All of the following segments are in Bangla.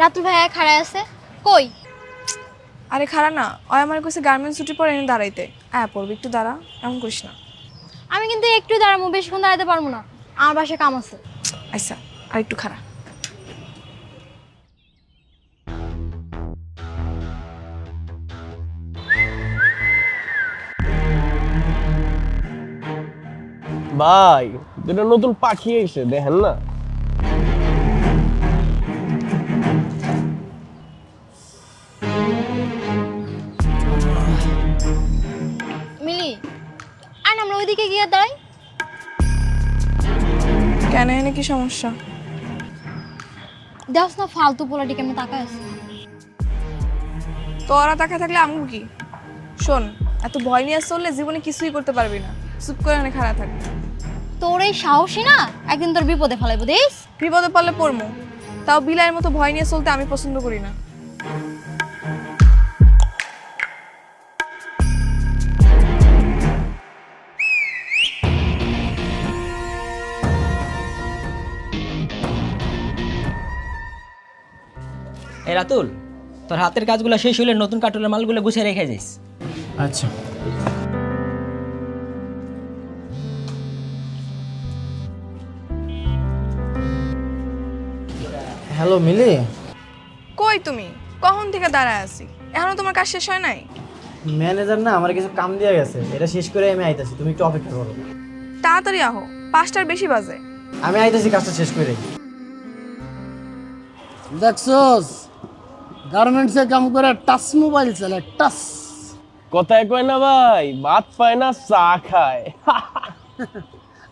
রাতুল ভাইয়া খাড়ায় আছে কই? আরে খাড়া না, ওই আমার কাছে গার্মেন্টস ছুটি পরে এনে দাঁড়াইতে। পড়বি একটু দাঁড়া, এমন করিস না। আমি কিন্তু একটু দাঁড়াবো, বেশিক্ষণ দাঁড়াতে পারবো না, আমার বাসায় কাম আছে। আচ্ছা, আর একটু খাড়া। ভাই দুটো নতুন পাখি এসে দেখেন না। মিলি আর আমরা ওইদিকে গিয়ে দাঁড়াই। কেন, এনে কি সমস্যা? দেখছ না ফালতু পোলাটি কেমন তাকায় আছে। তোরা তাকা থাকলে আমু কি? শোন, এত ভয় নিয়ে চললে জীবনে কিছুই করতে পারবি না। চুপ করে এনে খাড়া থাক। তোর এই সাহসী না একদিন তোর বিপদে ফেলাইবো দেখ। বিপদে পড়লে পড়মু, তাও বিলাইয়ের মতো ভয় নিয়ে চলতে আমি পছন্দ করি না। এই রাতুল, তোর হাতের কাজগুলো শেষ হলে নতুন কার্টুনের মালগুলো গুছিয়ে রেখে যাইস। আচ্ছা। হ্যালো মিলি। কই তুমি? কখন থেকে দাঁড়ায় আছি, এখনো তোমার কাজ শেষ হয় নাই? ম্যানেজার না আমার কিছু কাম দিয়ে গেছে, এটা শেষ করে আমি আইতাছি, তুমি একটু অপেক্ষা করো। তাড়াতাড়ি আহো, 5টার বেশি বাজে। আমি আইতাছি কাজটা শেষ করে। দেখছস গার্মেন্টসে কাম করে টাচ মোবাইল চালে টাচ। কথায় কয় না ভাই, ভাত পায় না চা খায়।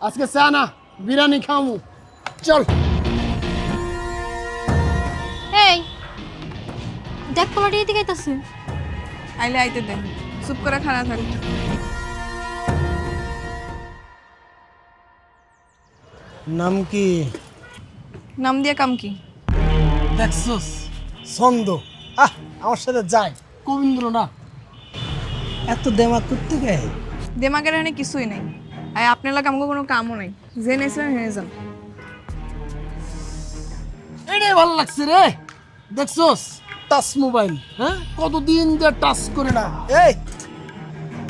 আজকে চা না বিরিয়ানি খামু, চল। এই দেখ পোলাটি এদিকে আইতাছে। আইলে আইতে দে, চুপ করে খাড়া থাক। নাম কি? নাম দিয়ে কাম কি? দেখছস ছন্দ। আমার সাথে যায় কবীন্দ্র না। এত দেমাগ করতে গে? দেমাগের এখানে কিছুই নেই। আর আপনার লাগে আমাকে কোনো কামও নেই। যে নেছিলেন হেরে যান। এটাই ভালো লাগছে রে। দেখছস টাচ মোবাইল, হ্যাঁ কতদিন যে টাচ করে না। এই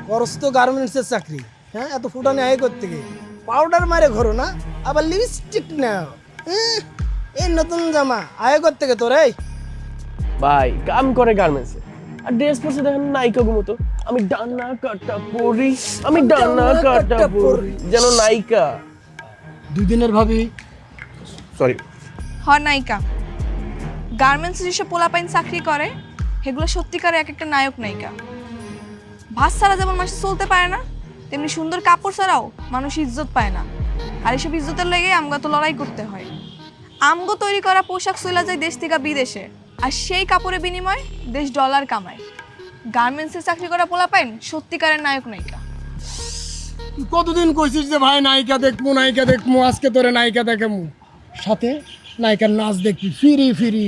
করস তো গার্মেন্টসের চাকরি, হ্যাঁ এত ফুটানি আয় করতে গিয়ে পাউডার মারে ঘরো না, আবার লিপস্টিক নাও। এই নতুন জামা আয় করতে গে তোর। এই ভাই কাম করে গার্মেন্টসে, আর ড্রেস পরছে দেখেন নায়িকা মতো। আমি ডানা কাটা পরি, আমি ডানা কাটা পরি, যেন নায়িকা। 2 দিনের ভাবি। সরি। নায়িকা। গার্মেন্টসে যেসব পোলাপাইন চাকরি করে সেগুলো সত্যিকারে এক একটা নায়ক নায়িকা। ভাত ছাড়া যেমন মানুষ চলতে পারে না, তেমনি সুন্দর কাপড় ছাড়াও মানুষ ইজ্জত পায় না। আর এসব ইজ্জতের লেগে আমগো তো লড়াই করতে হয়। আমগো তৈরি করা পোশাক চলে যায় দেশ থেকে বিদেশে, আর সেই কাপড়ের বিনিময়ে দেশ ডলার কামায়। গার্মেন্টসে চাকরি করা পোলাপাইন সত্যিকারের নায়ক নায়িকা। তুই কতদিন কইছিস যে ভাই নায়িকা দেখবো নায়িকা দেখবো, আজকে তোরে নায়িকা দেখামু, সাথে নায়িকার নাচ দেখবি ফিরি ফিরি।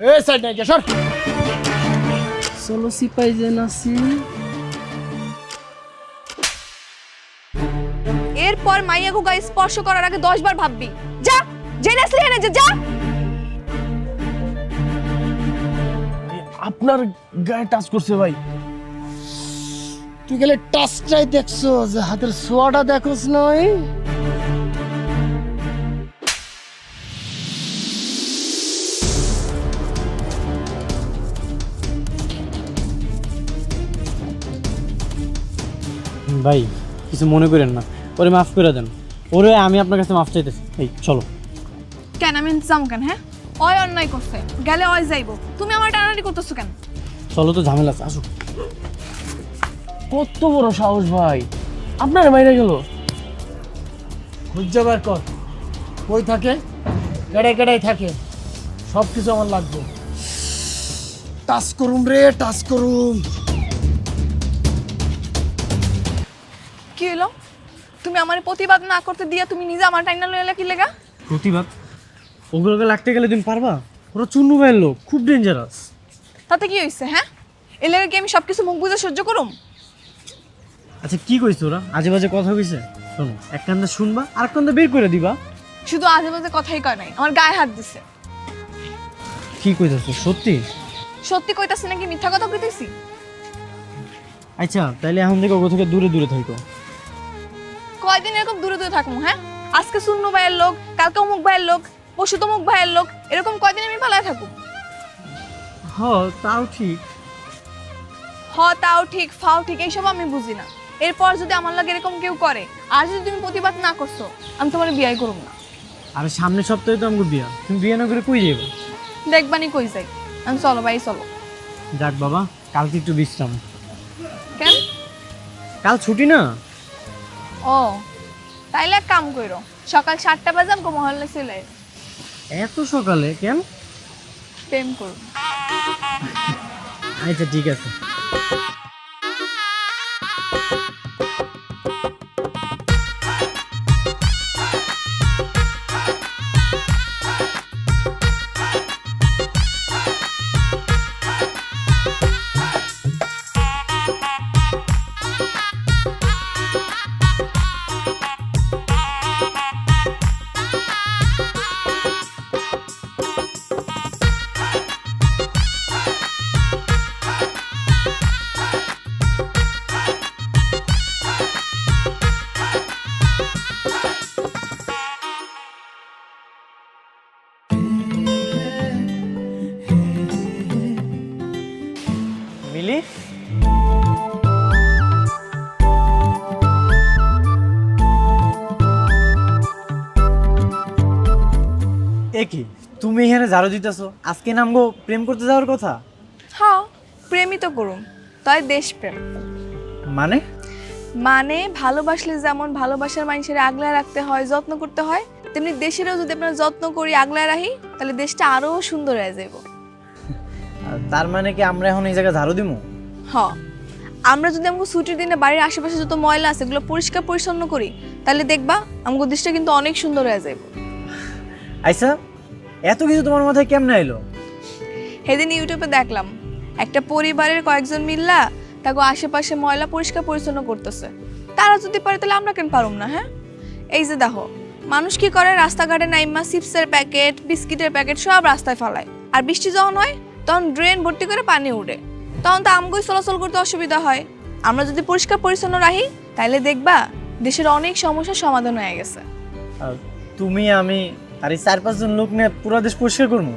এ সাইড নায়িকা সর। চলো সিপাই যে নাচি। এরপর মাইয়াগো গায়ে স্পর্শ করার আগে 10 বার ভাববি। যা, জেনে আসলি হেনে যা। আপনার গায়ে টাচ করছে ভাই। তুই গেলে টাচটাই দেখছো, যে হাতের ছোঁয়াটা দেখোস নয়। ভাই কিছু মনে করেন না, ওরে মাফ করে দেন। ওরে আমি আপনার কাছে মাফ চাইতেছি। এই চলো। কেন আমি ইন্তজাম কেন? হ্যাঁ, ওই অন্যায় করছে, গেলে ওই যাইবো। তুমি আমার টানাটানি করতেছো কেন? চলো তো, ঝামেলা আছে, আসো। কত বড় সাহস ভাই, আপনার মাইরা গেল। খুঁজে বার কর কই থাকে, কেড়াই কেড়াই থাকে, সব কিছু আমার লাগবে। টাচ করুম রে, টাচ করুম। কি হলো? তুমি আমার প্রতিবাদ না করতে দিয়া তুমি নিজে আমার টাইনা লইলা কি লেগা? প্রতিবাদ? ওগুলোকে লাগতে গেলে তুমি পারবা? ওরা চুন্নু ভাইয়ের লোক, খুব ডেঞ্জারাস। তাতে কি হইছে? হ্যাঁ, এর লেগে কি আমি সবকিছু মুখ বুঝে সহ্য করুম? আচ্ছা কি কইছ ওরা? আজে বাজে কথা কইছে? শোনো, এক কান্দে শুনবা আর এক কান্দে বের করে দিবা। শুধু আজে বাজে কথাই কয় নাই, আমার গায়ে হাত দিছে। কি কইতাছো সত্যি? সত্যি কইতাছি নাকি মিথ্যা কথা কইতেছি? আচ্ছা তাইলে এখন থেকে ওগো থেকে দূরে দূরে থাকো। কয়দিন এরকম দূরে দূরে থাকবো? হ্যাঁ, আজকে শূন্য ভাইয়ের লোক, কালকে অমুক ভাইয়ের লোক, পরশু তমুক ভাইয়ের লোক, এরকম কয়দিন আমি পালায় থাকবো? হ তাও ঠিক। তাও ঠিক, ফাও ঠিক, এইসব আমি বুঝি না। এরপর যদি আমার লাগে এরকম কেউ করে, আর যদি তুমি প্রতিবাদ না করছো, আমি তোমার বিয়ে করব না। আরে সামনের সপ্তাহে তো আমাকে বিয়া, তুমি বিয়ে না করে কই যাবে? দেখবানি কই যাই আমি। চলো ভাই চলো। যাক বাবা, কালকে একটু বিশ্রাম। কেন? কাল ছুটি না। ও তাইলে এক কাম করো, সকাল 7টা বাজে আমাকে মহল্লা চলে আয়। এত সকালে কেন? প্রেম করো। আচ্ছা ঠিক আছে। মিলি, এ কি তুমি এখানে ঝাড়ু দিতেছো? আজকে নামগো প্রেম করতে যাওয়ার কথা। হ্যাঁ, প্রেমই তো করুম, তাই দেশপ্রেম। মানে? মানে ভালোবাসলে যেমন ভালোবাসার মানুষের আগলায় রাখতে হয়, যত্ন করতে হয়, তেমনি দেশেরও যদি আমরা যত্ন করি, আগলায় রাখি, তাহলে দেশটা আরো সুন্দর হয়ে যাইব। তার মানে কি আমরা এখন এই জায়গায় ঝাড়ু দিমু? হ্যাঁ, আমরা যদি আমাকে ছুটির দিনে বাড়ির আশেপাশে যত ময়লা আছে এগুলো পরিষ্কার পরিচ্ছন্ন করি, তাহলে দেখবা আমাকে দেশটা কিন্তু অনেক সুন্দর হয়ে যাইব। আচ্ছা, এত কিছু তোমার মাথায় কেমনে এলো? সেদিন ইউটিউবে দেখলাম একটা পরিবারের কয়েকজন মিল্লা তাকে আশেপাশে ময়লা পরিষ্কার পরিচ্ছন্ন করতেছে। তারা যদি পারে তাহলে আমরা কেন পারুম না? হ্যাঁ, এই যে দেখো মানুষ কি করে, রাস্তাঘাটে নাইমা চিপসের প্যাকেট, বিস্কিটের প্যাকেট সব রাস্তায় ফেলায়, আর বৃষ্টি যখন হয় তখন ড্রেন ভর্তি করে পানি উঠে, তখন তো আমগোই চলাচল করতে অসুবিধা হয়। আমরা যদি পরিষ্কার পরিচ্ছন্ন রাখি তাহলে দেখবা দেশের অনেক সমস্যার সমাধান হয়ে গেছে। তুমি, আমি আর এই 4-5 জন লোক নিয়ে পুরো দেশ পরিষ্কার করবো।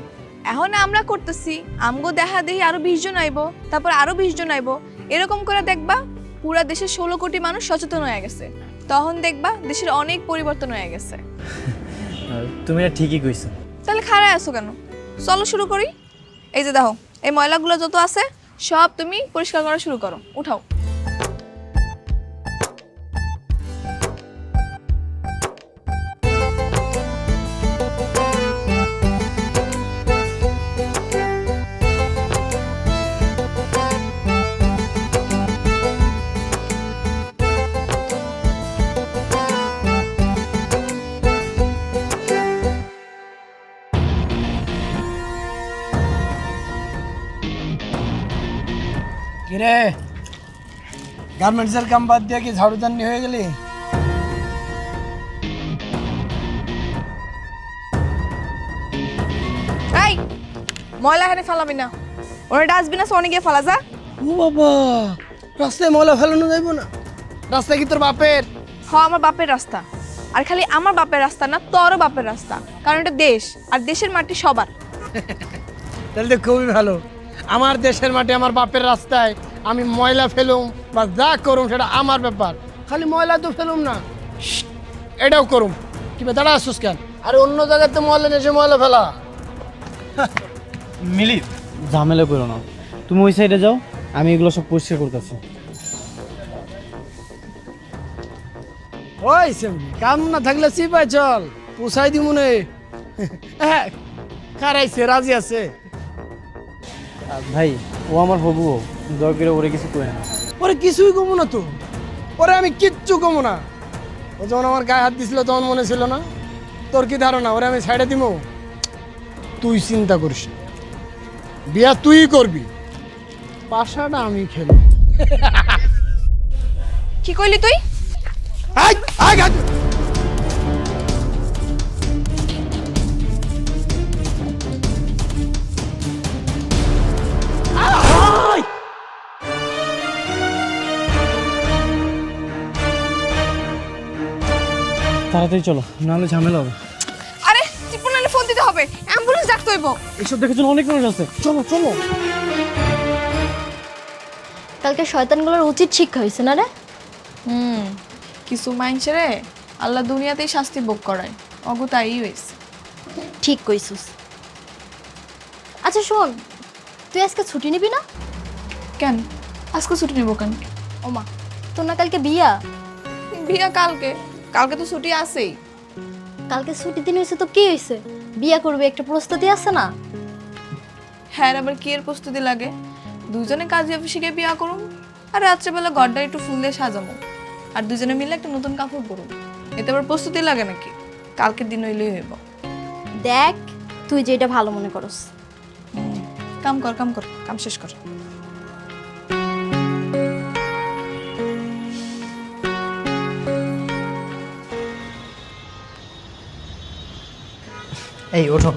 এখন আমরা করতেছি, আমগো দেখা দেখি আরো 20 জন আইবো, তারপর আরো 20 জন আইবো, এরকম করে দেখবা পুরা দেশের 16 কোটি মানুষ সচেতন হয়ে গেছে। তখন দেখবা দেশের অনেক পরিবর্তন হয়ে গেছে। তুমি ঠিকই কইছো। তাহলে খাড়ায় আছো কেন? চলো শুরু করি। এই যে দেখো এই ময়লাগুলো যত আছে সব তুমি পরিষ্কার করা শুরু করো, উঠাও। কিরে, গার্মেন্টসের কাম বাদ দিয়ে কি ঝাড়ুদানি হয়ে গেলি? এই ময়লা এখানে ফেলাবি না, ওরা ডাস্টবিন আছে অনেক গিয়ে ফেলা যা। ও বাবা, রাস্তায় ময়লা ফেলানো যাইব না? রাস্তা কি তোর বাপের? আমার বাপের রাস্তা, আর খালি আমার বাপের রাস্তা না, তোরও বাপের রাস্তা, কারণ এটা দেশ, আর দেশের মাটি সবার। তাহলে তো খুবই ভালো। আমার দেশের মাটি, আমার বাপের রাস্তায় আমি ময়লা ফেলুম বা যা করুম সেটা আমার ব্যাপার। খালি ময়লা তো ফেলুম না, এটাও করুম। কি দাঁড়া আসুস কেন? আরে অন্য জায়গাতে ময়লা নেছে ময়লা ফেলা। মিলি, ঝামেলা করো না, তুমি ওই সাইডে যাও, আমি এগুলো সব পরিষ্কার করতেছি। ওই সেমনি কাম না থাকলে চিপাই চল, পোষাই দি মনে। হ্যাঁ, খারাইছে, রাজি আছে। ভাই, ও আমার হবু, দয়া করে ওরে কিছু করে না। ওরে কিছুই কমো না তো, ওরে আমি কিচ্ছু কমো না। ও যখন আমার গায়ে হাত দিছিল তখন মনে ছিল না? তোর কি ধারণা ওরে আমি ছাইড়ে দিব? তুই চিন্তা করিস না, বিয়া তুই করবি, পাশাটা আমি খেলব। কি কইলি তুই? তাড়াতাড়ি চলো, নাহলে ঝামেলা হবে। আরে টিপনালে ফোন দিতে হবে, অ্যাম্বুলেন্স ডাকতে হইব। এইসব দেখার জন্য অনেক মানুষ আছে, চলো চলো। কালকে শয়তানগুলোর উচিত শিক্ষা হয়েছে না রে? কিছু মাইনসেরে আল্লাহ দুনিয়াতেই শাস্তি ভোগ করায়, অগতাই হয়েছে। ঠিক কইছিস। আচ্ছা শোন, তুই আজকে ছুটি নিবি না? কেন আজকে ছুটি নেবো কেন? ওমা, তোর না কালকে বিয়া? বিয়া কালকে, কালকে তো ছুটি আছেই। কালকে ছুটির দিন হয়েছে তো কি হয়েছে? বিয়া করবে একটা প্রস্তুতি আছে না? হ্যাঁ, আবার কি এর প্রস্তুতি লাগে? দুজনে কাজে অফিসে গিয়ে বিয়া করুম, আর রাত্রেবেলা ঘরটা একটু ফুল দিয়ে সাজামো, আর দুজনে মিলে একটা নতুন কাপড় পরুম। এতে আবার প্রস্তুতি লাগে নাকি? কালকের দিন হইলেই হইব। দেখ, তুই যেটা ভালো মনে করস। কাম কর, কাম কর, কাম শেষ কর। এই ওঠো।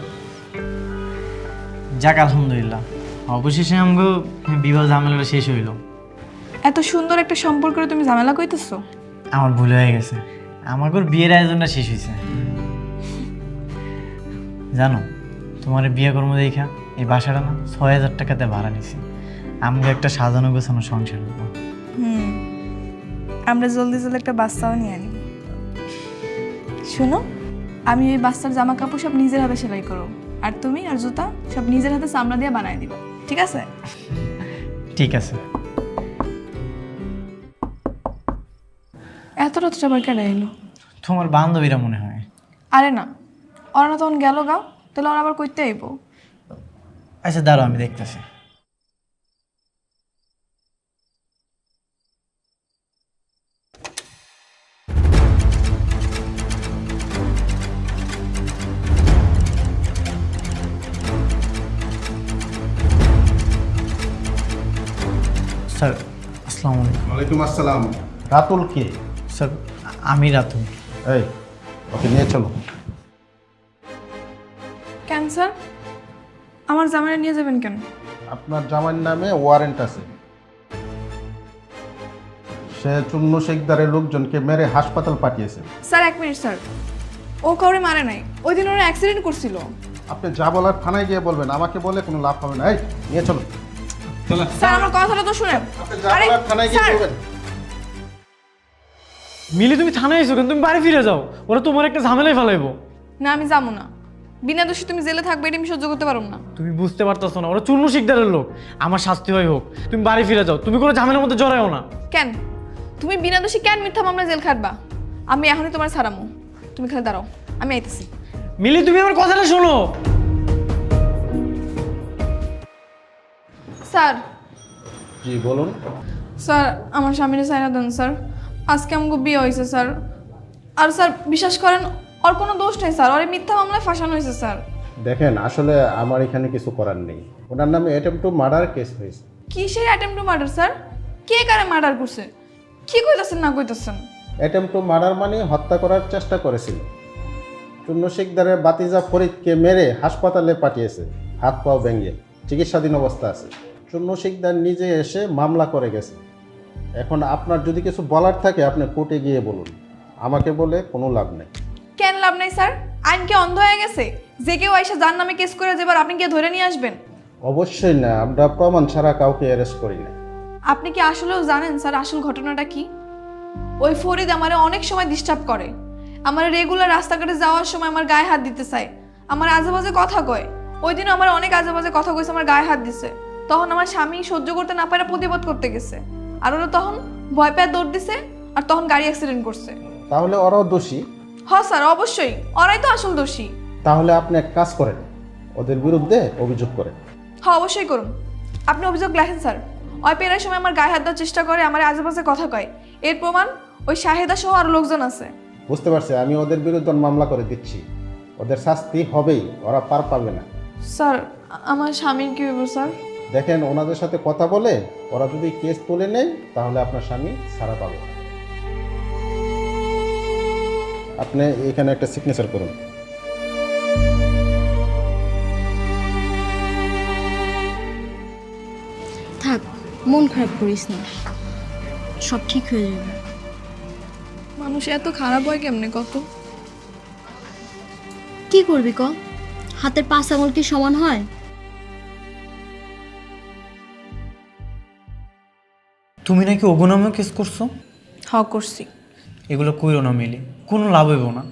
যাক আলহামদুলিল্লাহ, অবশেষে আমগো বিবাহ ঝামেলাটা শেষ হইল। এত সুন্দর একটা সম্পর্কে তুমি ঝামেলা কইতেছো? আমার ভুল হয়ে গেছে, আমাগোর বিয়ের আয়োজনটা শেষ হয়েছে। জানো, তোমার বিয়ে কর্ম দেখা এই বাসাটা না ৬,০০০ টাকাতে ভাড়া নিছি। আমগো একটা সাজানো গোছানো সংসার হইব। আমরা জলদি জলদি একটা বাচ্চাও নিয়ে আনি। শোনো, আমি ওই বাচ্চার জামা কাপড় সব নিজের হাতে সেলাই করো, আর তুমি আর জুতা সব নিজের হাতে চামড়া দিয়ে বানাই দিবা, ঠিক আছে? ঠিক আছে। এত রাত আবার কেন এলো? তোমার বান্ধবীরা মনে হয়। আরে না, ওরা না তখন গেল গা, তাহলে ওরা আবার কইতে আইব। আচ্ছা দাঁড়াও, আমি দেখতেছি। স্যার আসসালামু আলাইকুম। ওয়ালাইকুম আসসালাম। রাতুল কে? স্যার আমি রাতুল। এই, ওকে নিয়ে চলো। কেন স্যার, আমার জামাইরা নিয়ে যাবেন কেন? আপনার জামাইয়ের নামে ওয়ারেন্ট আছে। সে চুন্নু শেখদারের লোকজনকে মেরে হাসপাতাল পাঠিয়েছে। স্যার এক মিনিট স্যার, ও কাউরে মারে নাই, ওই দিন ওরা অ্যাক্সিডেন্ট করছিল। আপনি যা বলার থানায় গিয়ে বলবেন, আমাকে বলে কোনো লাভ হবে না। এই নিয়ে চলো। স্যার আমার কথাটা তো শুনেন। আপনি যা বলার থানায় গিয়ে বলবেন। মিলি তুমি থানায় এসো কেন? তুমি বাড়ি ফিরে যাও, ওরা তোমার একটা ঝামেলায় ফেলাইবো। না আমি যাবো না, বিনা দোষী তুমি জেলে থাকবে এটা আমি সহ্য করতে পারবো না। তুমি বুঝতে পারতেছো না, ওরা চুন্নু শিকদারের লোক। আমার শাস্তি হয় হোক, তুমি বাড়ি ফিরে যাও, তুমি কোনো ঝামেলার মধ্যে জড়াও না। কেন তুমি বিনা দোষী কেন মিথ্যা মামলা জেল খাটবা? আমি এখনই তোমার ছাড়ামো, তুমি খালি দাঁড়াও, আমি আইতেছি। মিলি তুমি আমার কথাটা শোনো। স্যার, জি বলুন। স্যার আমার স্বামীর সাইনা দেন স্যার, আজকে আমাকে বিয়ে হয়েছে স্যার। আর স্যার বিশ্বাস করেন, ওর কোনো দোষ নেই স্যার, ওর এই মিথ্যা মামলায় ফাঁসানো হয়েছে স্যার। দেখেন, আসলে আমার এখানে কিছু করার নেই। ওনার নামে অ্যাটেম্প টু মার্ডার কেস হয়েছে। কিসের অ্যাটেম্প টু মার্ডার স্যার? কে কারে মার্ডার করছে? কি কইতাছেন না কইতাছেন? অ্যাটেম্প টু মার্ডার মানে হত্যা করার চেষ্টা করেছিল। চুন্নু শেখদারের বাতিজা ফরিদকে মেরে হাসপাতালে পাঠিয়েছে, হাত পাও ভেঙে চিকিৎসাধীন অবস্থা আছে। চুন্নু শেখদার নিজে এসে মামলা করে গেছে। এখন আপনার যদি কিছু বলার থাকে আপনি কোর্টে গিয়ে বলুন, আমাকে বলে কোনো লাভ নেই। কেন লাভ নাই স্যার? আইন কি অন্ধ হয়ে গেছে? যে কেউ আইসা যার নামে কেস করে যাবার আপনি গিয়ে ধরে নিয়ে আসবেন? অবশ্যই না, আমরা প্রমাণ ছাড়া কাউকে অ্যারেস্ট করি না। আপনি কি আসলেও জানেন স্যার আসল ঘটনাটা কি? ওই ফরিদ আমারে অনেক সময় ডিস্টার্ব করে, আমার রেগুলার রাস্তাঘাটে যাওয়ার সময় আমার গায়ে হাত দিতে চায়, আমার আজেবাজে কথা কয়। ওই দিনও আমার অনেক আজেবাজে কথা কইছে, আমার গায়ে হাত দিছে। তখন আমার স্বামী সহ্য করতে না পারে প্রতিবাদ করতে গেছে, আর ওরা তখন ভয় পেয়ে দৌড় দিছে, আর তখন গাড়ি অ্যাক্সিডেন্ট করছে। তাহলে ওরাও দোষী? হ্যাঁ স্যার অবশ্যই, ওরাই তো আসল দোষী। তাহলে আপনি এক কাজ করেন, ওদের বিরুদ্ধে অভিযোগ করেন। হ্যাঁ অবশ্যই করুন, আপনি অভিযোগ লেখেন স্যার। ওই পেরার সময় আমার গায়ে হাত দেওয়ার চেষ্টা করে, আমার আজেবাজে কথা কয়, এর প্রমাণ ওই শাহেদা সহ আরো লোকজন আছে। বুঝতে পারছি, আমি ওদের বিরুদ্ধে মামলা করে দিচ্ছি। ওদের শাস্তি হবেই, ওরা পার পাবে না। স্যার আমার স্বামীর কি হইব স্যার? দেখেন, ওনাদের সাথে কথা বলে ওরা যদি কেস তুলে নেয় তাহলে আপনার স্বামী ছাড়া পাবে। আপনি এখানে একটা সিগনেচার করুন। থাক, মন খারাপ করিস না, সব ঠিক হয়ে যাবে। মানুষ এত খারাপ হয় কেমনে কত? কি করবি ক? হাতের 5 আঙুল কি সমান হয়? তুমি নাকি ওগো নামে কেস করছো? করছি। এগুলো কইরো না মিলি, কোনো লাভ হইব না।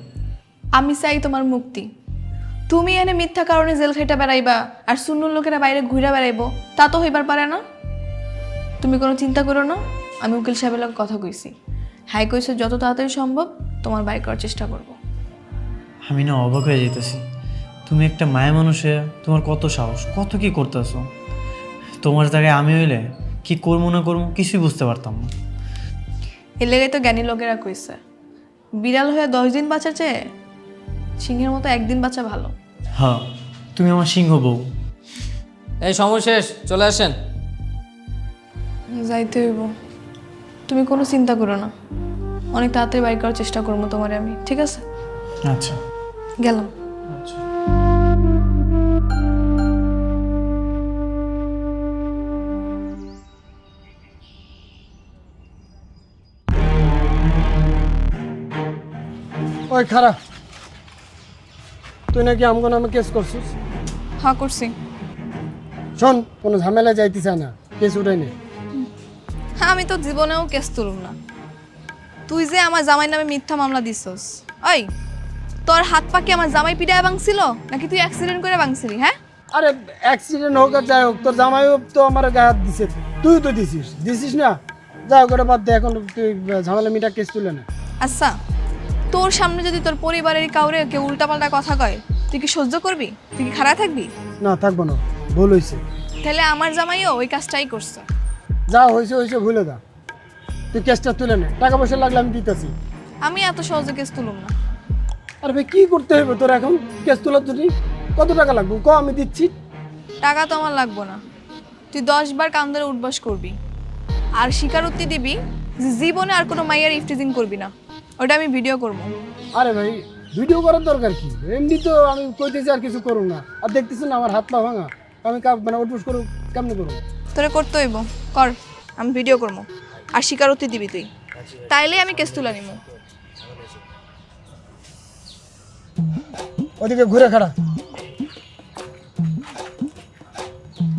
আমি চাই তোমার মুক্তি। তুমি এনে মিথ্যা কারণে জেল খাইটা বেড়াইবা আর সুন্নুর লোকেরা বাইরে ঘুরে বেড়াইবো, তা তো হইবার পারে না। তুমি কোনো চিন্তা করো না, আমি উকিল সাহেবের লগে কথা কইছি। হ্যাঁ কইছে যত তাড়াতাড়ি সম্ভব তোমার বাইর করার চেষ্টা করব। আমি না অবাক হয়ে যেতেছি, তুমি একটা মায়া মানুষে তোমার কত সাহস, কত কি করতেছো। তোমার জায়গায় আমি হইলে কি করবো না করবো কিছুই বুঝতে পারতাম না। এর লেগে তো জ্ঞানী লোকেরা কইছে, বিড়াল হয়ে 10 দিন বাঁচার চেয়ে সিংহের মতো একদিন বাঁচা ভালো। হ্যাঁ, তুমি আমার সিংহ বউ। এই সময় শেষ, চলে আসেন। যাইতে হইব। তুমি কোনো চিন্তা করো না, অনেক তাড়াতাড়ি বাইর করার চেষ্টা করবো তোমারে আমি, ঠিক আছে? আচ্ছা, গেলাম। আচ্ছা। ওই খারাপ, তুই নাকি আমগো নামে কেস করছিস? হ্যাঁ করছি। শোন, কোনো ঝামেলা যাইতে চায় না, কেস উঠাই নে। হ্যাঁ, আমি তো জীবনেও কেস তুলুম না। তুই যে আমার জামাই নামে মিথ্যা মামলা দিছস, ওই তোর হাত পা কি আমার জামাই পিটায় ভাঙছিল নাকি তুই অ্যাক্সিডেন্ট করে ভাঙছিলি? হ্যাঁ, আরে অ্যাক্সিডেন্ট হোক আর যাই হোক, তোর জামাইও তো আমার গায়ে হাত দিছে, তুই তো দিছিস না? যাই হোক, ওটা বাদ দে, এখন তুই ঝামেলা মিটা কেস তুলে না। আচ্ছা, তোর সামনে যদি তোর পরিবারের কাউরে কেউ উল্টাপাল্টা কথা কয়, তুই কি সহ্য করবি? তুই কি খারাপ থাকবি? না, থাকবো না, ভুল হয়েছে। তাহলে আমার জামাইও ওই কাজটাই করছে। যা হয়েছে হয়েছে, ভুলে যা, তুই কেসটা তুলে নে। টাকা পয়সা লাগলে আমি দিতেছি। আমি এত সহজে কেস তুলুম না। আরে ভাই, কি করতে হবে তোর এখন কেস তোলার জন্য? কত টাকা লাগবে ক, আমি দিচ্ছি। টাকা তো আমার লাগবো না, তুই 10 বার কান ধরে উঠবাস করবি আর স্বীকারোক্তি দিবি যে জীবনে আর কোনো মাইয়ার ইফটিজিং করবি না। ওটা আমি ভিডিও করব। আরে ভাই, ভিডিও করার দরকার কি? এমনি তো আমি কইতেছি আর কিছু করুন না, আর দেখতেছি না আমার হাত পা ভাঙা, আমি মানে উঠবস করু কেমনি করবো? তোরে করতে হইব, কর, আমি ভিডিও করবো আর স্বীকারোক্তি দিবি তুই, তাইলে আমি কেস তুলে নিব। ওদিকে ঘুরে খাড়া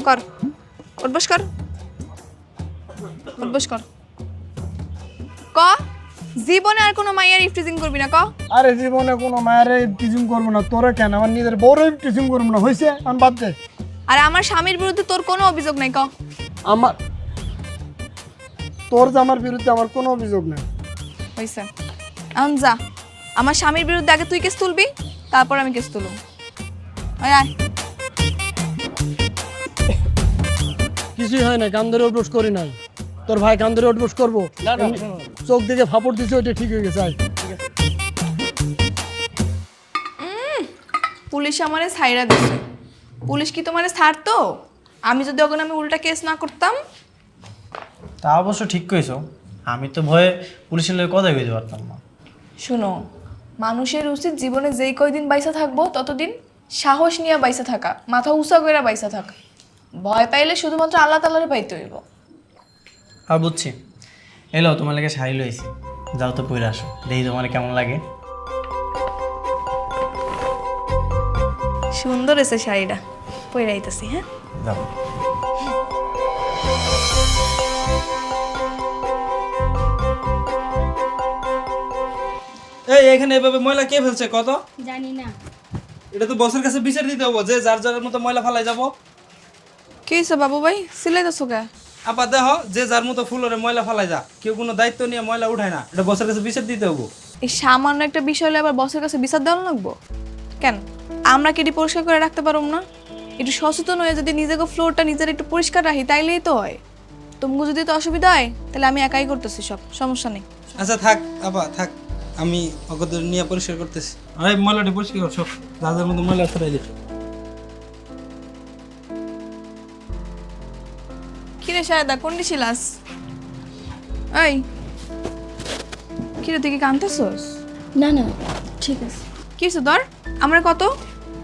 কর, উঠবস কর, উঠবস কর। ক জীবনে আর কোনো মাইয়ার ইফটিজিং করবি না, ক। আরে জীবনে কোনো মায়ের টিচিং করবো না, তোরে কেন, আমার নিজের বড় টিচিং করবো না, হয়েছে? আমি বাদ দে। আর আমার স্বামীর বিরুদ্ধে তোর কোনো অভিযোগ নাই, ক। আমার তোর জামার বিরুদ্ধে আমার কোনো অভিযোগ নেই। হয়েছে, এখন যা, আমার স্বামীর বিরুদ্ধে আগে তুই কেস তুলবি, তারপর আমি কেস তুলব। ওই আয়। কিছুই হয় না, কান ধরে উঠবস করি নাই, তোর ভাই কান ধরে উঠবস করবো। চোখ দিকে ফাপড় দিছে, ওইটা ঠিক হয়ে গেছে। আয়। পুলিশ আমারে ছাইরা দিছে। পুলিশ কি তোমারে ছাড়তো? আমি যদি ওখানে আমি উল্টা কেস না করতাম? তা অবশ্য ঠিক কইছো, আমি তো ভয়ে পুলিশের লোক কথাই কইতে পারতাম না। শুনো, মানুষের উচিত জীবনে যেই কয়দিন বাইসা থাকবো ততদিন সাহস নিয়ে বাইসা থাকা, মাথা উঁচা করে বাইসা থাকা। ভয় পাইলে শুধুমাত্র আল্লাহ তাআলারে পাইতে হইব। আর বুঝছি, এলো তোমার লাগে শাড়ি লইছি, যাও তো পরে আসো, দেখি তোমার কেমন লাগে। সুন্দর এসে শাড়িটা, পরে আইতাছি। হ্যাঁ, যাও। এই এখানে এভাবে ময়লা কে ফেলছে কত? জানি না। এটা তো বসের কাছে বিচার দিতে হবো যে যার যার মতো ময়লা ফালাই যাব। কি হয়েছে বাবু ভাই, সিলাইতেছো কে? আপা দেহ যে যার মতো ফুলরে ময়লা ফালাই যা, কেউ কোনো দায়িত্ব নিয়ে ময়লা উঠায় না, এটা বসের কাছে বিচার দিতে হবো। এই সামান্য একটা বিষয় হলে আবার বসের কাছে বিচার দেওয়া লাগবো কেন? আমরা কি এটি পরিষ্কার করে রাখতে পারবো না? একটু সচেতন হয়ে যদি নিজেকে ফ্লোরটা নিজের একটু পরিষ্কার রাখি তাইলেই তো হয়। তোমাকে যদি তো অসুবিধা হয় তাহলে আমি একাই করতেছি, সব সমস্যা নেই। আচ্ছা থাক আপা থাক, আমি ওকে নিয়ে পরিষ্কার করতেছি। আরে ময়লাটি পরিষ্কার কর, সব যার যার মতো ময়লা ফেলাই দিই। কিরে শায়দা, কোন ছিলাস? এই কিরে, তুই কি কাঁদতেছস? না না, ঠিক আছে। কি হয়েছে তোর? আমরা কত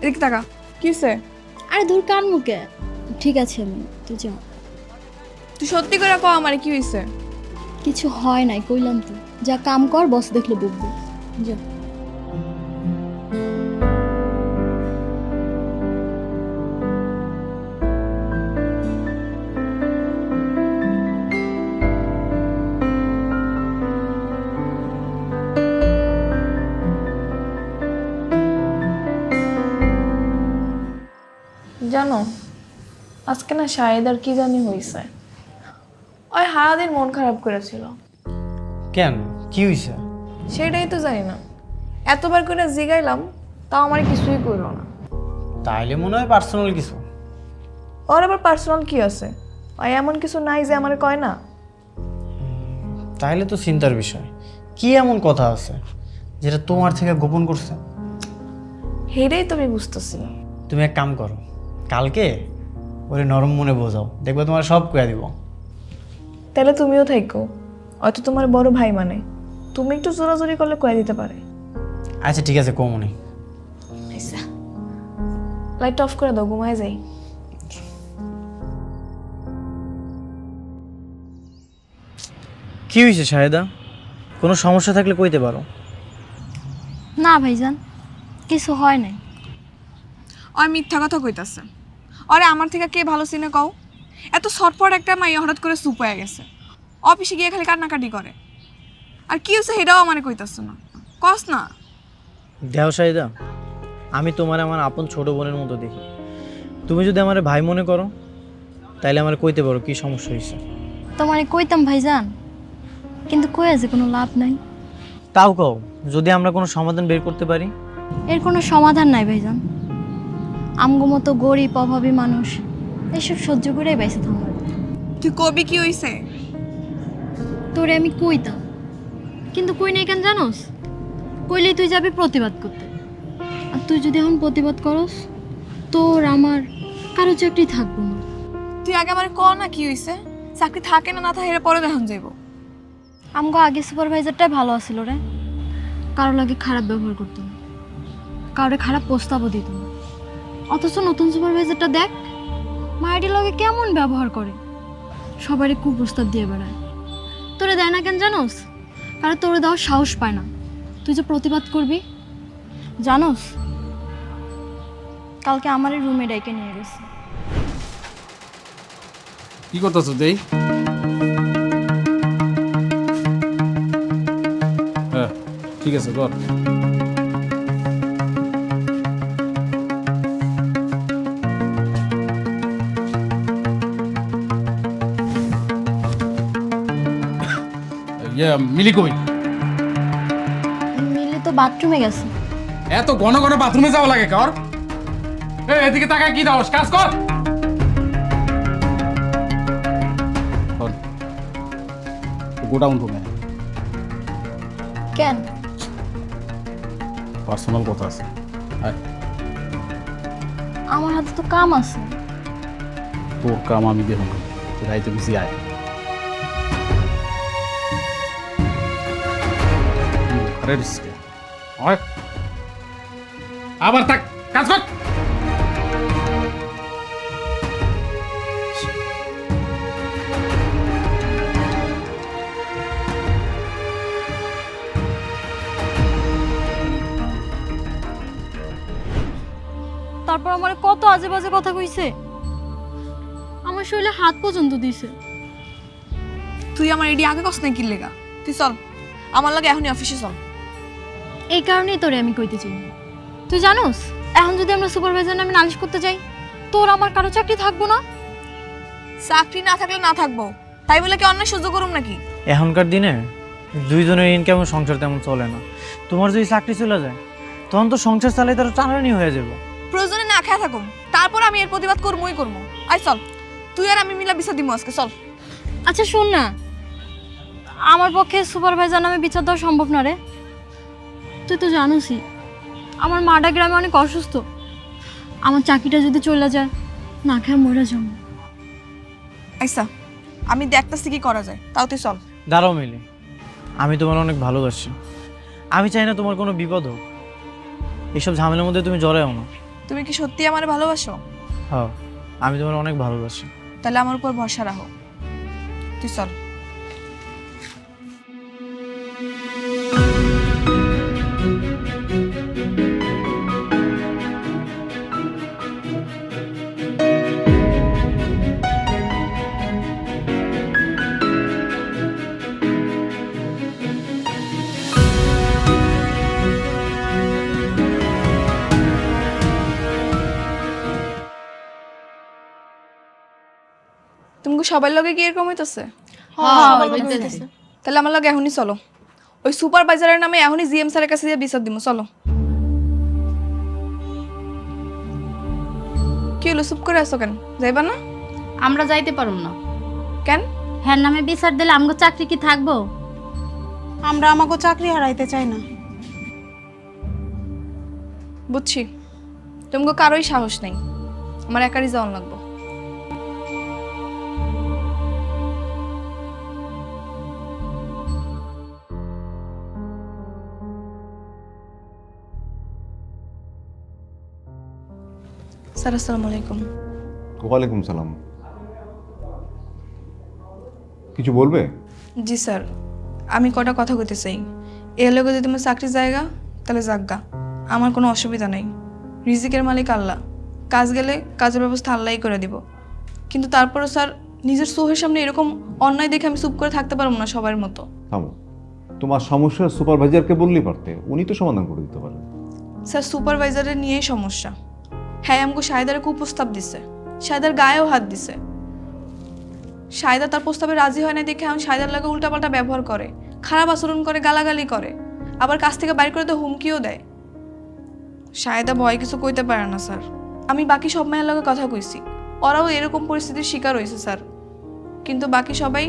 এদিকে টাকা কি হয়েছে? আরে দূর কান মুখে, ঠিক আছে আমি, তুই যা। তুই সত্যি করে ক আমারে কি হয়েছে? কিছু হয় নাই, কইলাম তো। যা কাম কর, বস দেখলে বুঝবো। যা। জানো আজকে না শাহেদার কি জানি হয়েছে, ওই সারাদিন মন খারাপ করেছিল। কেন, কি হয়েছে? সেটাই তো জানি না, এতবার করে জিগাইলাম তাও আমার কিছুই করলো না। তাইলে মনে হয় পার্সোনাল কিছু। ওর আবার পার্সোনাল কি আছে? ওই এমন কিছু নাই যে আমার কয় না। তাইলে তো চিন্তার বিষয়। কি এমন কথা আছে যেটা তোমার থেকে গোপন করছে? হেরেই তুমি বুঝতেছি না। তুমি এক কাম করো, কালকে ওরে নরম মনে বোঝাও, দেখবে তোমার সব কয়া দিব। তাহলে তুমিও থাকো, হয়তো তোমার বড় ভাই মানে, তুমি একটু জোরাজোরি করলে কয়ে দিতে পারে। আচ্ছা ঠিক আছে, কমনি। লাইট অফ করে দাও, ঘুমায় যাই। কি হয়েছে শাহেদা? কোনো সমস্যা থাকলে কইতে পারো। না ভাইজান, কিছু হয় নাই। ওই মিথ্যা কথা কইতাছে। আরে আমার থেকে কে ভালো চিনে কও? এত ছটফট একটা মাইয়া হঠাৎ করে চুপ হয়ে গেছে, অফিসে গিয়ে খালি কান্নাকাটি করে। আর কি হচ্ছে সেটাও আমারে কইতাছে না, কস না। দেহ শাহেদা, আমি তোমার আমার আপন ছোট বোনের মতো দেখি। তুমি যদি আমার ভাই মনে করো তাইলে আমার কইতে পারো কি সমস্যা হয়েছে। তোমারে কইতাম ভাইজান, কিন্তু কইয়া যে কোনো লাভ নাই। তাও কও, যদি আমরা কোনো সমাধান বের করতে পারি। এর কোনো সমাধান নাই ভাইজান। আমগো মতো গরিব অভাবী মানুষ এসব সহ্য করেই বেঁচে থাকবো। তুই কবি কি হইছে? তোরে আমি কইতাম, কিন্তু কই নাই কেন জানোস? কইলেই তুই যাবি প্রতিবাদ করতে, আর তুই যদি এখন প্রতিবাদ করস তোর আমার কারো চাকরি থাকবো না। তুই আগে আমার ক না কি হইছে, চাকরি থাকে না না থাকে এটা পরে দেখান যাইব। আমগো আগে সুপারভাইজারটাই ভালো আছিল রে, কারো লাগে খারাপ ব্যবহার করতো না, কারোর খারাপ প্রস্তাবও দিত না। অথচ নতুন সুপারভাইজারটা দেখ, মায়ের লগে কেমন ব্যবহার করে, সবারই কুপ্রস্তাব দিয়ে বেড়ায়। তোরে দেয় না কেন জানোস? কারণ তোরে দেওয়ার সাহস পায় না। তুই যে প্রতিবাদ করবি, জানোস কালকে আমার রুমে ডেকে নিয়ে গেছে। কি করতেছো দেই? হ্যাঁ ঠিক আছে কর। মিলি কই? মিলি তো বাথরুমে গেছে। এত ঘন ঘন বাথরুমে যাওয়া লাগে কর? এদিকে তাকায় কি দাও, কাজ কর। গোডাউন রুমে কেন? পার্সোনাল কথা আছে। আমার হাতে তো কাম আছে। তোর কাম আমি দেখুন, রাইতে বুঝি আয়। আবার থাক, কাজ কর। তারপর আমার কত আজে বাজে কথা কইছে, আমার শরীরে হাত পর্যন্ত দিছে। তুই আমার এডি আগে কস নাই কি লেগা? তুই চল আমার লাগে এখনই অফিসে চল। এই কারণেই তোরে আমি কইতে চাই। তুই জানোস এখন যদি আমরা সুপারভাইজার নামে নালিশ করতে যাই, তোর আমার কারো চাকরি থাকবো না। চাকরি না থাকলে না থাকবো, তাই বলে কি অন্যায় সহ্য করুম নাকি? এখনকার দিনে দুইজনের ইনকাম সংসার তেমন চলে না। তোমার যদি চাকরি চলে যায় তখন তো সংসার চালাই তারা টানানি হয়ে যাবে। প্রয়োজনে না খেয়ে থাকুম, তারপর আমি এর প্রতিবাদ করবই করবো। আয় চল, তুই আর আমি মিলা বিচার দিমু আজকে, চল। আচ্ছা শোন না, আমার পক্ষে সুপারভাইজার নামে বিচার দেওয়া সম্ভব না রে। তুই তো জানোসই আমার মাটা গ্রামে অনেক অসুস্থ। আমার চাকরিটা যদি চলে যায়, না খেয়ে মরে যাবো। আচ্ছা আমি দেখতেছি কি করা যায়, তাও তুই চল। দাঁড়াও মিলি, আমি তোমার অনেক ভালোবাসি। আমি চাই না তোমার কোনো বিপদ হোক। এইসব ঝামেলার মধ্যে তুমি জড়াও না। তুমি কি সত্যি আমার ভালোবাসো? হ্যাঁ, আমি তোমার অনেক ভালোবাসি। তাহলে আমার উপর ভরসা রাখো, তুই চল। তোমাকে সবার লগে কি এরকম হইতেছে? তাহলে আমার লগে এখনই চলো, ওই সুপারভাইজারের নামে এখনই জিএম স্যারের কাছে দিয়ে বিচার দিব। চলো। কি হলো, চুপ করে আছো কেন? যাইবা না? আমরা যাইতে পারুম না। কেন? হ্যাঁ নামে বিচার দিলে আমগো চাকরি কি থাকবো? আমরা আমাকে চাকরি হারাইতে চাই না। বুঝছি, তোমাকে কারোই সাহস নেই, আমার একারই যাওয়ান লাগবো। স্যার আসসালামু আলাইকুম। ওয়ালাইকুম সালাম। কিছু বলবে? জি স্যার, আমি কটা কথা কইতে চাই। এর লগে যদি তোমার চাকরির জায়গা তাহলে যাজ্ঞা, আমার কোনো অসুবিধা নেই। রিজিকের মালিক আল্লাহ, কাজ গেলে কাজের ব্যবস্থা আল্লাহই করে দিব। কিন্তু তারপরও স্যার, নিজের চোখের সামনে এরকম অন্যায় দেখে আমি চুপ করে থাকতে পারবো না সবার মতো। থামো, তোমার সমস্যা সুপারভাইজারকে বললেই পারতে, উনি তো সমাধান করে দিতে পারেন। স্যার সুপারভাইজারের নিয়েই সমস্যা। হ্যাঁ আমাকে শাহেদারে কুপ্রস্তাব দিছে, শাহেদার গায়েও হাত দিছে। শাহেদা তার প্রস্তাবে রাজি হয় না দেখে এখন শাহেদার লাগে উল্টাপাল্টা ব্যবহার করে, খারাপ আচরণ করে, গালাগালি করে, আবার কাজ থেকে বাইর করে তো হুমকিও দেয়। শাহেদা ভয় কিছু কইতে পারে না স্যার। আমি বাকি সব মায়ের লগে কথা কইছি, ওরাও এরকম পরিস্থিতির শিকার হয়েছে স্যার। কিন্তু বাকি সবাই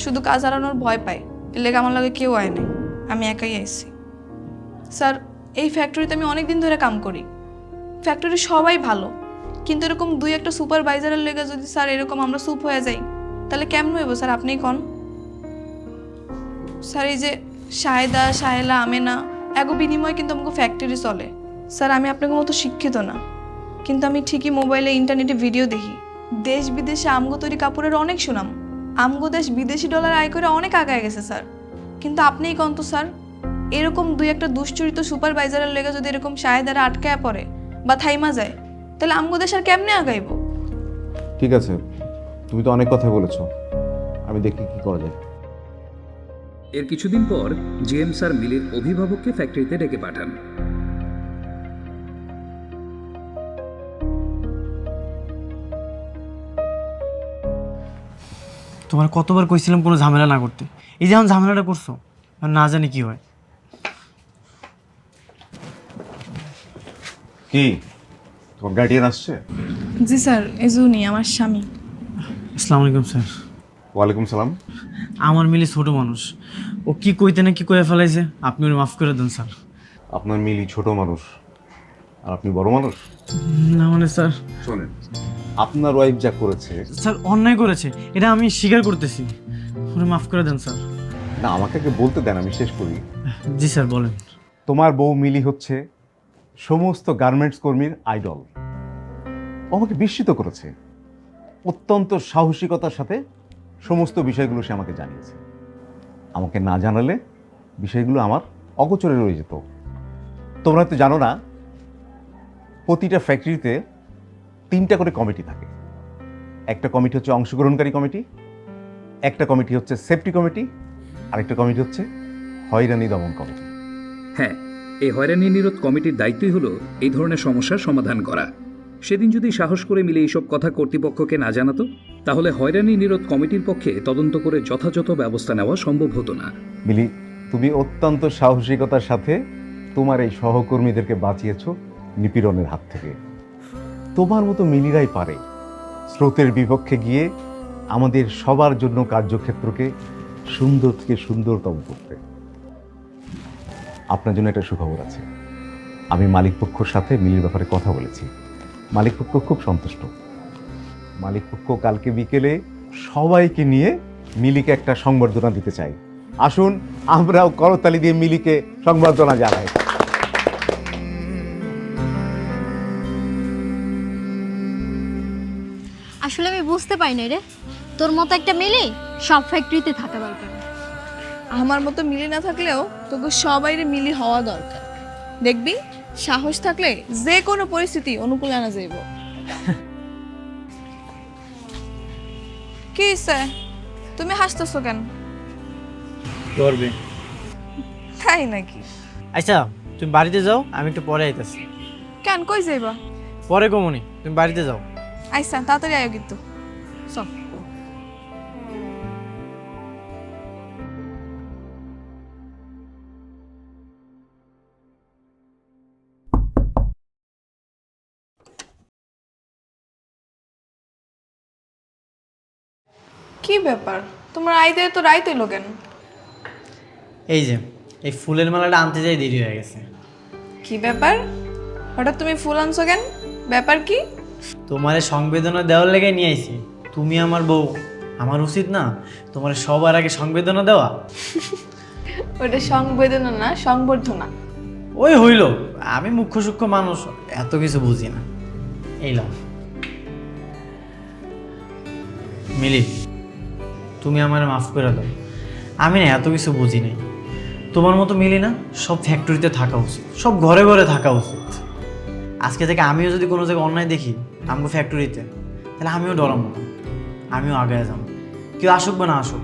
শুধু কাজ হারানোর ভয় পায়, এর লেগে আমার লগে কেউ আয় নাই, আমি একাই আইছি। স্যার এই ফ্যাক্টরিতে আমি অনেক দিন ধরে কাম করি, ফ্যাক্টরি সবাই ভালো, কিন্তু এরকম দুই একটা সুপারভাইজারের লেগে যদি স্যার এরকম আমরা চুপ হয়ে যাই তাহলে কেমন হইব স্যার? আপনিই কন। স্যার এই যে শাহেদা, শাহেলা, আমেনা, এগো বিনিময়ে কিন্তু আমাকে ফ্যাক্টরি চলে। স্যার আমি আপনাকে মতো শিক্ষিত না, কিন্তু আমি ঠিকই মোবাইলে ইন্টারনেটে ভিডিও দেখি, দেশ বিদেশে আমগো তৈরি কাপড়ের অনেক সুনাম, আমগো দেশ বিদেশি ডলার আয় করে অনেক আগায় গেছে স্যার। কিন্তু আপনিই কন তো স্যার, এরকম দুই একটা দুশ্চরিত সুপারভাইজারের লেগে যদি এরকম শাহেদারা আটকায় পড়ে বা থাইমা যায় তাহলে আমগো দেশ আর কেমনে আগাইব? ঠিক আছে, তুমি তো অনেক কথা বলেছো, আমি দেখি কি করা যায়। এর কিছুদিন পর জিএম স্যার মিলির অভিভাবককে ফ্যাক্টরিতে ডেকে পাঠান। তোমার কতবার কইছিলাম কোনো ঝামেলা না করতে, এই যেমন ঝামেলাটা করছো, আর না জানি কি হয়। কি তোমার গার্ডিয়ান আসছে? জি স্যার, এজুনি আমার স্বামী। আসসালামু আলাইকুম স্যার। ওয়ালাইকুম সালাম। আমার মিলি ছোট মানুষ, ও কি কইতে না কি কয়ে ফেলাইছে, আপনি ওর মাফ করে দেন স্যার। আপনার মিলি ছোট মানুষ আর আপনি বড় মানুষ? না মানে স্যার, শোনেন, আপনার ওয়াইফ যা করেছে, স্যার অন্যায় করেছে, এটা আমি স্বীকার করতেছি, ওরে মাফ করে দেন স্যার। না আমাকে আগে বলতে দেন, আমি শেষ করি। জি স্যার বলেন। তোমার বউ মিলি হচ্ছে সমস্ত গার্মেন্টস কর্মীর আইডল। ও আমাকে বিস্মিত করেছে, অত্যন্ত সাহসিকতার সাথে সমস্ত বিষয়গুলো সে আমাকে জানিয়েছে। আমাকে না জানালে বিষয়গুলো আমার অগোচরে রয়ে যেত। তোমরা তো জানো না, প্রতিটা ফ্যাক্টরিতে 3টা করে কমিটি থাকে। একটা কমিটি হচ্ছে অংশগ্রহণকারী কমিটি, একটা কমিটি হচ্ছে সেফটি কমিটি, আর একটা কমিটি হচ্ছে হয়রানি দমন কমিটি। হ্যাঁ, এই হয়রানি নিরোধ কমিটির দায়িত্বই হলো এই ধরনের সমস্যার সমাধান করা। সেদিন যদি সাহস করে মিলে এইসব কথা কর্তৃপক্ষকে না জানাতো তাহলে হয়রানি নিরোধ কমিটির পক্ষে তদন্ত করে যথাযথ ব্যবস্থা নেওয়া সম্ভব হতো না। মিলি, তুমি অত্যন্ত সাহসিকতার সাথে তোমার এই সহকর্মীদেরকে বাঁচিয়েছো নিপীড়নের হাত থেকে। তোমার মতো মিলিরাই পারে স্রোতের বিপক্ষে গিয়ে আমাদের সবার জন্য কার্যক্ষেত্রকে সুন্দর থেকে সুন্দরতম করতে। আপনার জন্য একটা সুখবর আছে, আমি মালিকপক্ষের সাথে মিলির ব্যাপারে কথা বলেছি। মালিকপক্ষ খুব সন্তুষ্ট। মালিকপক্ষ কালকে বিকেলে সবাইকে নিয়ে মিলিকে একটা সংবর্ধনা দিতে চাই। আসুন আমরাও করতালি দিয়ে মিলিকে সংবর্ধনা জানাই। আসলে আমি বুঝতে পারি না রে, তোর মতো একটা মেলে সব ফ্যাক্টরিতে থাকা দরকার। আমার মতো মিলি না থাকলেও তোকে সবাইরে মিলি হওয়া দরকার। দেখবি সাহস থাকলে যে কোনো পরিস্থিতি অনুকূলে আনা যাইব। কি স্যার, তুমি হাসতেছো কেন? করবে তাই নাকি? আচ্ছা তুমি বাড়িতে যাও, আমি একটু পরে আইতাছি। কেন, কই যাইবা? পরে কমনি, তুমি বাড়িতে যাও। আইসা তাড়াতাড়ি আয়ো কিন্তু। চল। কি ব্যাপার তোমার আইতে তো রাইত হইলো কেন? এই যে এই ফুলের মালাটা আনতে যাই দেরি হয়ে গেছে। কি ব্যাপার হঠাৎ তুমি ফুল আনছো কেন? ব্যাপার কি? তোমারে সংবেদনা দেওয়ার লেগে নিয়ে আইছি। তুমি আমার বউ, আমার উচিত না তোমার সবার আগে সংবেদনা দেওয়া? ওটা সংবেদনা না, সংবর্ধনা। ওই হইল, আমি মুখ্য সূক্ষ্ম মানুষ, এত কিছু বুঝি না। এই লাও মিলি, তুমি আমার মাফ করে দাও, আমি না এত কিছু বুঝি নাই। তোমার মতো মিলি না সব ফ্যাক্টরিতে থাকা উচিত, সব ঘরে ঘরে থাকা উচিত। আজকে থেকে আমিও যদি কোনো জায়গায় অন্যায় দেখি আমগো ফ্যাক্টরিতে, তাহলে আমিও ডরাবো না, আমিও আগে যাবো। কেউ আসুক বা না আসুক,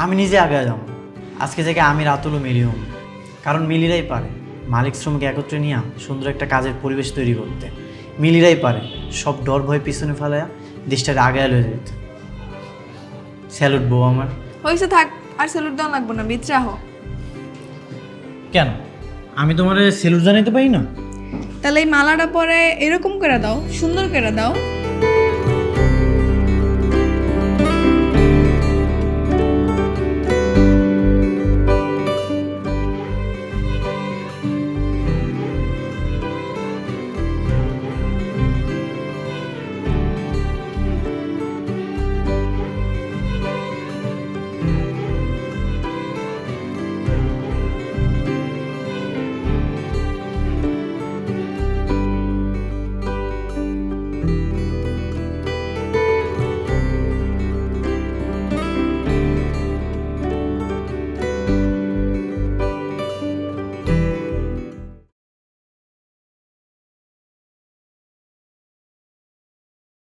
আমি নিজে আগে যাবো। আজকে থেকে আমি রাতুলও মিলিও না, কারণ মিলিরাই পারে মালিক শ্রমিক একত্রে নিয়ে সুন্দর একটা কাজের পরিবেশ তৈরি করতে। মিলিরাই পারে সব ডর ভয় পিছনে ফেলাইয়া দেশটাকে আগে লয়ে যেতে। স্যালুট বউ আমার। হয়েছে থাক, আর স্যালুট দেওয়া লাগবে না, বিচ্রা হো। কেন আমি তোমার স্যালুট জানাইতে পারি না? তাহলে এই মালাটা পরে এরকম করে দাও, সুন্দর করে দাও।